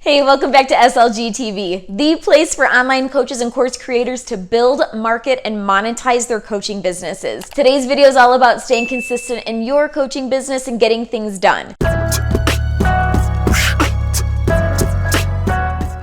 Hey, welcome back to SLG TV, the place for online coaches and course creators to build, market, and monetize their coaching businesses. Today's video is all about staying consistent in your coaching business and getting things done.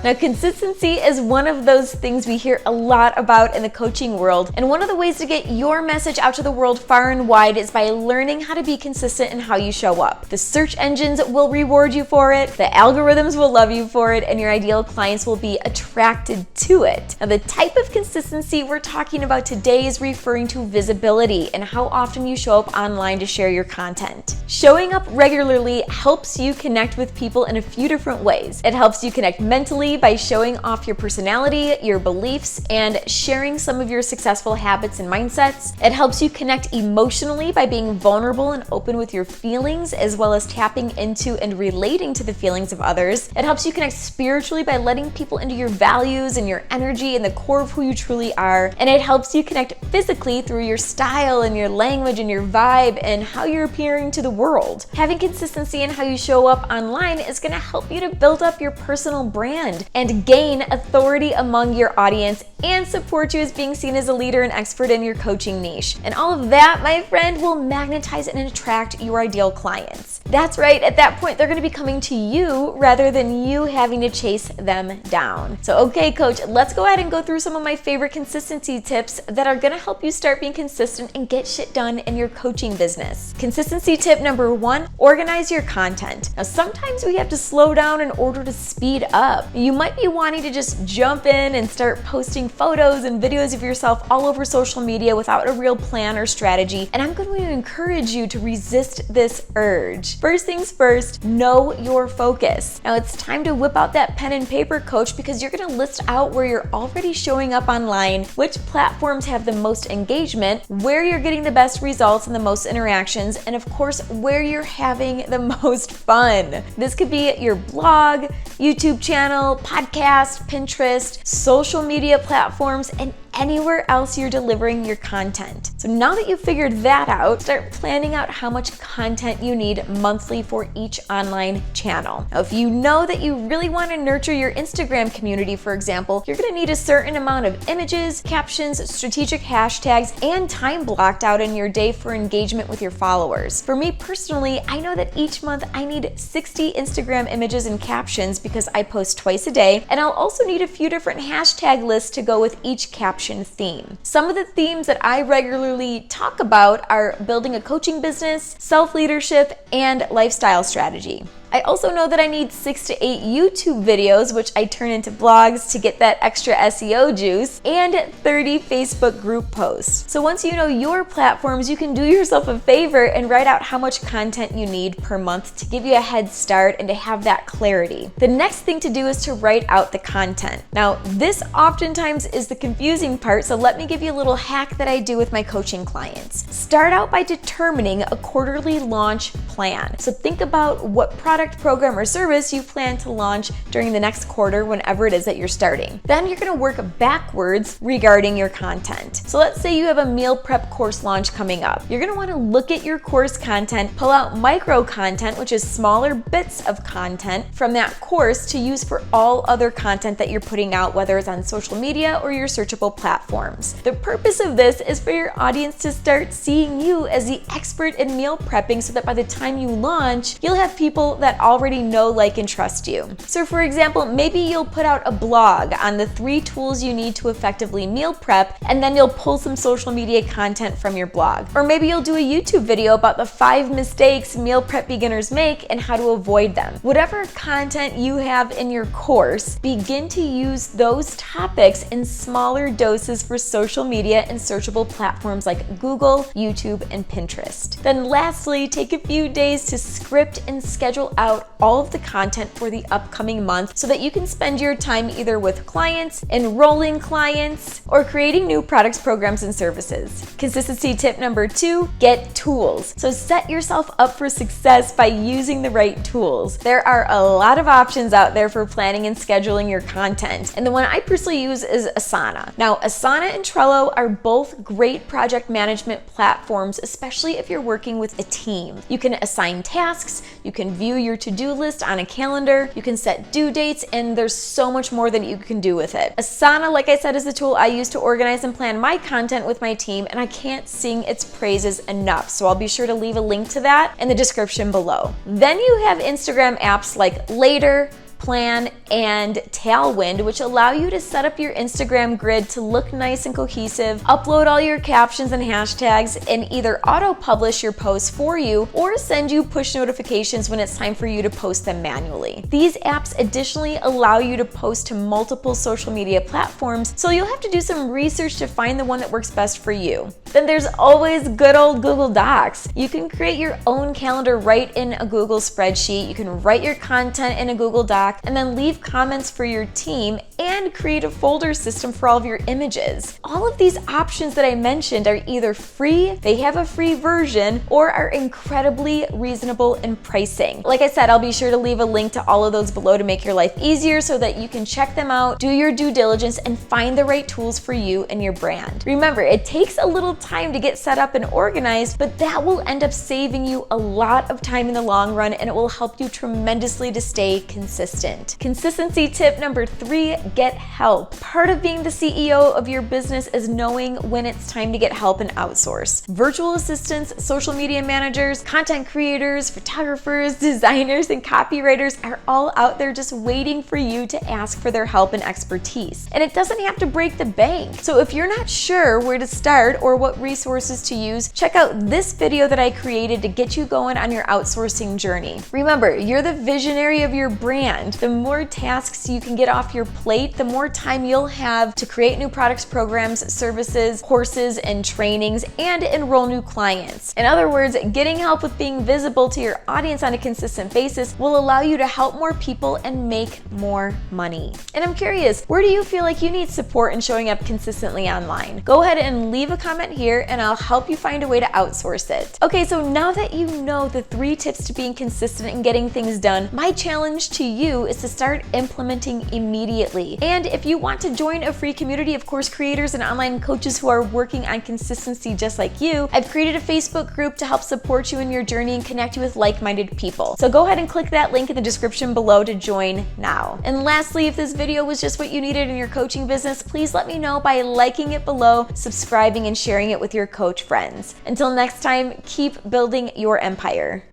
Now, consistency is one of those things we hear a lot about in the coaching world, and one of the ways to get your message out to the world far and wide is by learning how to be consistent in how you show up. The search engines will reward you for it, the algorithms will love you for it, and your ideal clients will be attracted to it. Now, the type of consistency we're talking about today is referring to visibility and how often you show up online to share your content. Showing up regularly helps you connect with people in a few different ways. It helps you connect mentally by showing off your personality, your beliefs, and sharing some of your successful habits and mindsets. It helps you connect emotionally by being vulnerable and open with your feelings, as well as tapping into and relating to the feelings of others. It helps you connect spiritually by letting people into your values and your energy and the core of who you truly are. And it helps you connect physically through your style and your language and your vibe and how you're appearing to the world. Having consistency in how you show up online is going to help you to build up your personal brand and gain authority among your audience and support you as being seen as a leader and expert in your coaching niche. And all of that, my friend, will magnetize and attract your ideal clients. That's right, at that point, they're going to be coming to you rather than you having to chase them down. So, okay, coach, let's go ahead and go through some of my favorite consistency tips that are going to help you start being consistent and get shit done in your coaching business. Consistency tip number 1, organize your content. Now, sometimes we have to slow down in order to speed up. You might be wanting to just jump in and start posting photos and videos of yourself all over social media without a real plan or strategy, and I'm going to encourage you to resist this urge. First things first, know your focus. Now it's time to whip out that pen and paper, coach, because you're going to list out where you're already showing up online, which platforms have the most engagement, where you're getting the best results and the most interactions, and of course, where you're having the most fun. This could be your blog, YouTube channel, podcast, Pinterest, social media platforms, and anywhere else you're delivering your content. So now that you've figured that out, start planning out how much content you need monthly for each online channel. Now, if you know that you really want to nurture your Instagram community, for example, you're going to need a certain amount of images, captions, strategic hashtags, and time blocked out in your day for engagement with your followers. For me personally, I know that each month I need 60 Instagram images and captions because I post twice a day, and I'll also need a few different hashtag lists to go with each caption theme. Some of the themes that I regularly talk about are building a coaching business, self-leadership, and lifestyle strategy. I also know that I need 6 to 8 YouTube videos, which I turn into blogs to get that extra SEO juice, and 30 Facebook group posts. So once you know your platforms, you can do yourself a favor and write out how much content you need per month to give you a head start and to have that clarity. The next thing to do is to write out the content. Now, this oftentimes is the confusing part, so let me give you a little hack that I do with my coaching clients. Start out by determining a quarterly launch plan. So think about what product, program, or service you plan to launch during the next quarter, whenever it is that you're starting. Then you're going to work backwards regarding your content. So let's say you have a meal prep course launch coming up. You're going to want to look at your course content, pull out micro content, which is smaller bits of content from that course to use for all other content that you're putting out, whether it's on social media or your searchable platforms. The purpose of this is for your audience to start seeing you as the expert in meal prepping, so that by the time you launch, you'll have people that already know, like, and trust you. So for example, maybe you'll put out a blog on the 3 tools you need to effectively meal prep, and then you'll pull some social media content from your blog. Or maybe you'll do a YouTube video about the 5 mistakes meal prep beginners make and how to avoid them. Whatever content you have in your course, begin to use those topics in smaller doses for social media and searchable platforms like Google, YouTube, and Pinterest. Then lastly, take a few days to script and schedule out all of the content for the upcoming month so that you can spend your time either with clients, enrolling clients, or creating new products, programs, and services. Consistency tip number 2, get tools. So set yourself up for success by using the right tools. There are a lot of options out there for planning and scheduling your content, and the one I personally use is Asana. Now, Asana and Trello are both great project management platforms, especially if you're working with a team. You can assign tasks, you can view your your to-do list on a calendar. You can set due dates, and there's so much more that you can do with it. Asana, like I said, is the tool I use to organize and plan my content with my team, and I can't sing its praises enough. So I'll be sure to leave a link to that in the description below. Then you have Instagram apps like Later, Plan, and Tailwind, which allow you to set up your Instagram grid to look nice and cohesive, upload all your captions and hashtags, and either auto-publish your posts for you or send you push notifications when it's time for you to post them manually. These apps additionally allow you to post to multiple social media platforms, so you'll have to do some research to find the one that works best for you. Then there's always good old Google Docs. You can create your own calendar right in a Google spreadsheet. You can write your content in a Google Doc and then leave comments for your team and create a folder system for all of your images. All of these options that I mentioned are either free, they have a free version, or are incredibly reasonable in pricing. Like I said, I'll be sure to leave a link to all of those below to make your life easier so that you can check them out, do your due diligence, and find the right tools for you and your brand. Remember, it takes a little time to get set up and organized, but that will end up saving you a lot of time in the long run, and it will help you tremendously to stay consistent. Consistency tip number 3, get help. Part of being the CEO of your business is knowing when it's time to get help and outsource. Virtual assistants, social media managers, content creators, photographers, designers, and copywriters are all out there just waiting for you to ask for their help and expertise. And it doesn't have to break the bank. So if you're not sure where to start or what resources to use, check out this video that I created to get you going on your outsourcing journey. Remember, you're the visionary of your brand. The more tasks you can get off your plate, the more time you'll have to create new products, programs, services, courses, and trainings, and enroll new clients. In other words, getting help with being visible to your audience on a consistent basis will allow you to help more people and make more money. And I'm curious, where do you feel like you need support in showing up consistently online? Go ahead and leave a comment here and I'll help you find a way to outsource it. Okay, so now that you know the 3 tips to being consistent and getting things done, my challenge to you is to start implementing immediately. And if you want to join a free community of course creators and online coaches who are working on consistency just like you, I've created a Facebook group to help support you in your journey and connect you with like-minded people. So go ahead and click that link in the description below to join now. And lastly, if this video was just what you needed in your coaching business, please let me know by liking it below, subscribing, and sharing it with your coach friends. Until next time, keep building your empire.